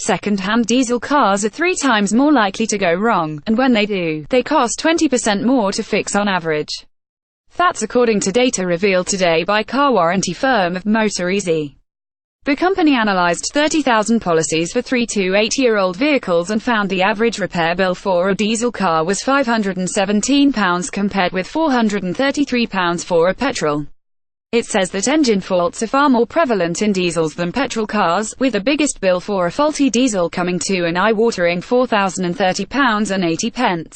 Second-hand diesel cars are 3 times more likely to go wrong, and when they do, they cost 20% more to fix on average. That's according to data revealed today by car warranty firm MotorEasy. The company analyzed 30,000 policies for 3 to 8-year-old vehicles and found the average repair bill for a diesel car was £517 compared with £433 for a petrol. It says that engine faults are far more prevalent in diesels than petrol cars, with the biggest bill for a faulty diesel coming to an eye-watering £4,030.80.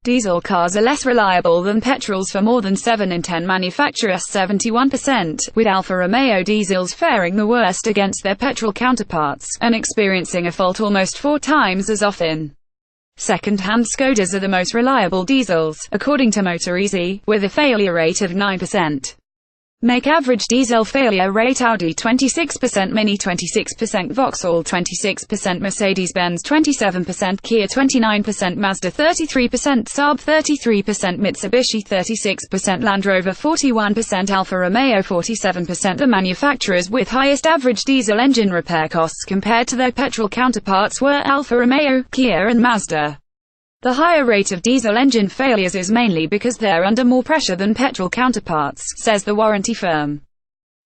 Diesel cars are less reliable than petrols for more than 7 in 10 manufacturers, 71%, with Alfa Romeo diesels faring the worst against their petrol counterparts, and experiencing a fault almost 4 times as often. Second-hand Skodas are the most reliable diesels, according to MotorEasy, with a failure rate of 9%. Make average diesel failure rate: Audi 26%, Mini 26%, Vauxhall 26%, Mercedes-Benz 27%, Kia 29%, Mazda 33%, Saab 33%, Mitsubishi 36%, Land Rover 41%, Alfa Romeo 47%. The manufacturers with highest average diesel engine repair costs compared to their petrol counterparts were Alfa Romeo, Kia and Mazda. The higher rate of diesel engine failures is mainly because they're under more pressure than petrol counterparts, says the warranty firm.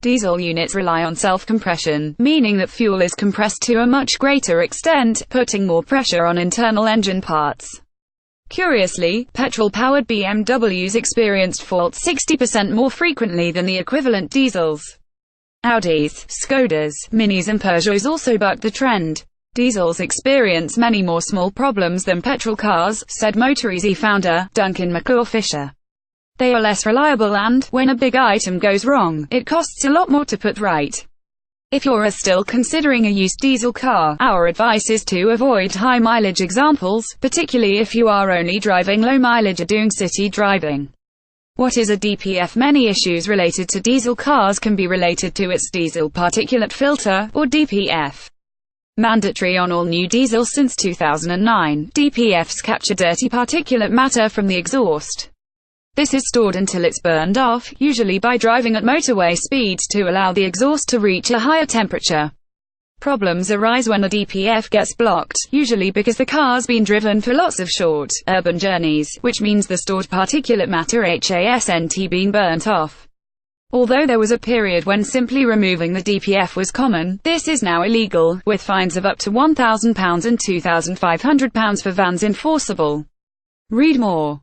Diesel units rely on self-compression, meaning that fuel is compressed to a much greater extent, putting more pressure on internal engine parts. Curiously, petrol-powered BMWs experienced faults 60% more frequently than the equivalent diesels. Audis, Skodas, Minis and Peugeots also bucked the trend. Diesels experience many more small problems than petrol cars, said MotorEasy founder, Duncan McCaw-Fisher. They are less reliable and, when a big item goes wrong, it costs a lot more to put right. If you're still considering a used diesel car, our advice is to avoid high-mileage examples, particularly if you are only driving low mileage or doing city driving. What is a DPF? Many issues related to diesel cars can be related to its diesel particulate filter, or DPF. Mandatory on all new diesels since 2009, DPFs capture dirty particulate matter from the exhaust. This is stored until it's burned off, usually by driving at motorway speeds to allow the exhaust to reach a higher temperature. Problems arise when a DPF gets blocked, usually because the car's been driven for lots of short, urban journeys, which means the stored particulate matter hasn't been burnt off. Although there was a period when simply removing the DPF was common, this is now illegal, with fines of up to £1,000 and £2,500 for vans enforceable. Read more.